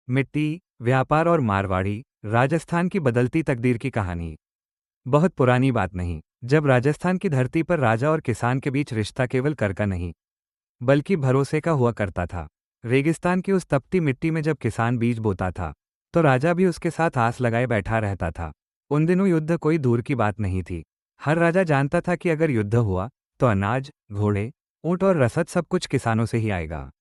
मिट्टी, व्यापार और मारवाड़ी, राजस्थान की बदलती तकदीर की कहानी। बहुत पुरानी बात नहीं, जब राजस्थान की धरती पर राजा और किसान के बीच रिश्ता केवल कर का नहीं, बल्कि भरोसे का हुआ करता था। रेगिस्तान की उस तपती मिट्टी में जब किसान बीज बोता था, तो राजा भी उसके साथ आस लगाए बैठा रहता था। उन दिनों युद्ध कोई दूर की बात नहीं थी। हर राजा जानता था कि अगर युद्ध हुआ, तो अनाज, घोड़े, ऊंट और रसद सब कुछ किसानों से ही आएगा।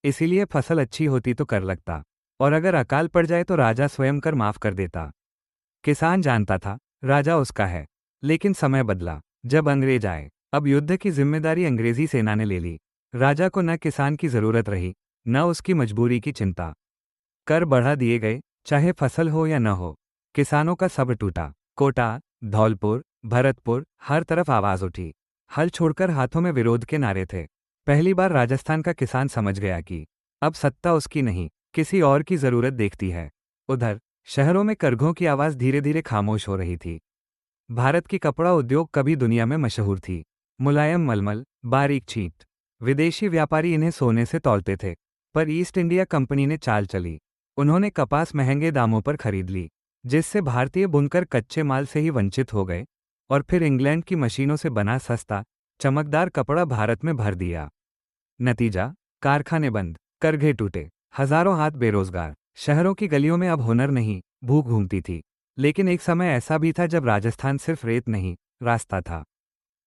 इसीलिए फसल अच्छी होती तो कर लगता, और अगर अकाल पड़ जाए तो राजा स्वयं कर माफ कर देता। किसान जानता था, राजा उसका है। लेकिन समय बदला, जब अंग्रेज आए। अब युद्ध की जिम्मेदारी अंग्रेजी सेना ने ले ली। राजा को न किसान की जरूरत रही, न उसकी मजबूरी की चिंता। कर बढ़ा दिए गए, चाहे फसल हो या न हो। किसानों का सब्र टूटा। कोटा, धौलपुर, भरतपुर, हर तरफ आवाज उठी। हल छोड़कर हाथों में विरोध के नारे थे। पहली बार राजस्थान का किसान समझ गया कि अब सत्ता उसकी नहीं, किसी और की जरूरत देखती है। उधर शहरों में करघों की आवाज धीरे धीरे खामोश हो रही थी। भारत की कपड़ा उद्योग कभी दुनिया में मशहूर थी। मुलायम मलमल, बारीक छींट। विदेशी व्यापारी इन्हें सोने से तौलते थे। पर ईस्ट इंडिया कंपनी ने चाल चली। उन्होंने कपास महंगे दामों पर खरीद ली, जिससे भारतीय बुनकर कच्चे माल से ही वंचित हो गए। और फिर इंग्लैंड की मशीनों से बना सस्ता, चमकदार कपड़ा भारत में भर दिया। नतीजा, कारखाने बंद, करघे टूटे, हजारों हाथ बेरोजगार। शहरों की गलियों में अब हुनर नहीं, भूख घूमती थी। लेकिन एक समय ऐसा भी था जब राजस्थान सिर्फ रेत नहीं, रास्ता था।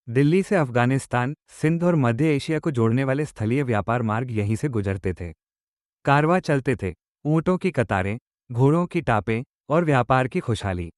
दिल्ली से अफगानिस्तान, सिंध और मध्य एशिया को जोड़ने वाले स्थलीय व्यापार मार्ग यहीं से गुजरते थे। कारवां चलते थे, ऊंटों की कतारें, घोड़ों की टापें और व्यापार की खुशहाली।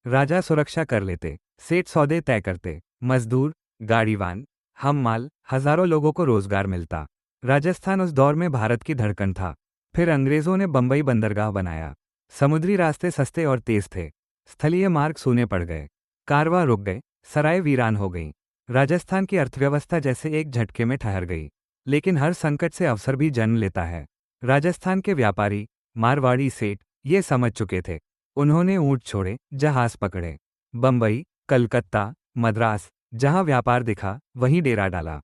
राजा सुरक्षा कर लेते, सेठ सौदे तय करते, मजदूर, गाड़ीवान, हम माल, हजारों लोगों को रोजगार मिलता। राजस्थान उस दौर में भारत की धड़कन था। फिर अंग्रेजों ने बंबई बंदरगाह बनाया। समुद्री रास्ते सस्ते और तेज थे। स्थलीय मार्ग सूने पड़ गए। कारवां रुक गए, सराय वीरान हो गई। राजस्थान की अर्थव्यवस्था जैसे एक झटके में ठहर गई। लेकिन हर संकट से अवसर भी जन्म लेता है। राजस्थान के व्यापारी, मारवाड़ी सेठ, ये समझ चुके थे। उन्होंने ऊंट छोड़े, जहाज पकड़े। बंबई, कलकत्ता, मद्रास, जहां व्यापार दिखा, वहीं डेरा डाला।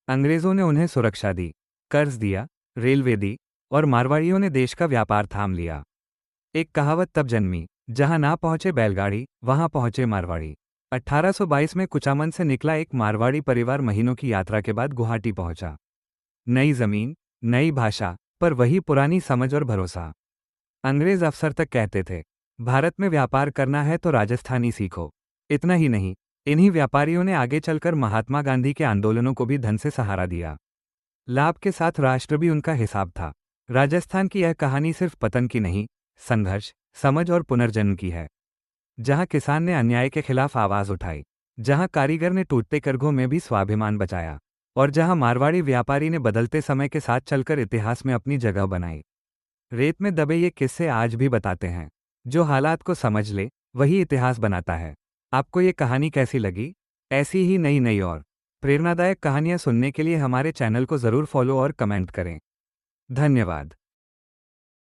अंग्रेजों ने उन्हें सुरक्षा दी, कर्ज दिया, रेलवे दी, और मारवाड़ियों ने देश का व्यापार थाम लिया। एक कहावत तब जन्मी, जहां ना पहुंचे बैलगाड़ी, वहां पहुंचे मारवाड़ी। 1822 में कुचामन से निकला एक मारवाड़ी परिवार महीनों की यात्रा के बाद गुवाहाटी पहुंचा। नई जमीन, नई भाषा, पर वही पुरानी समझ और भरोसा। अंग्रेज अफसर तक कहते थे, भारत में व्यापार करना है तो राजस्थानी सीखो। इतना ही नहीं, इन्हीं व्यापारियों ने आगे चलकर महात्मा गांधी के आंदोलनों को भी धन से सहारा दिया। लाभ के साथ राष्ट्र भी उनका हिसाब था। राजस्थान की यह कहानी सिर्फ पतन की नहीं, संघर्ष, समझ और पुनर्जन्म की है। जहां किसान ने अन्याय के खिलाफ आवाज उठाई, जहां कारीगर ने टूटते करघों में भी स्वाभिमान बचाया, और जहां मारवाड़ी व्यापारी ने बदलते समय के साथ चलकर इतिहास में अपनी जगह बनाई। रेत में दबे ये किस्से आज भी बताते हैं, जो हालात को समझ ले, वही इतिहास बनाता है। आपको ये कहानी कैसी लगी? ऐसी ही नई नई और प्रेरणादायक कहानियां सुनने के लिए हमारे चैनल को जरूर फॉलो और कमेंट करें। धन्यवाद।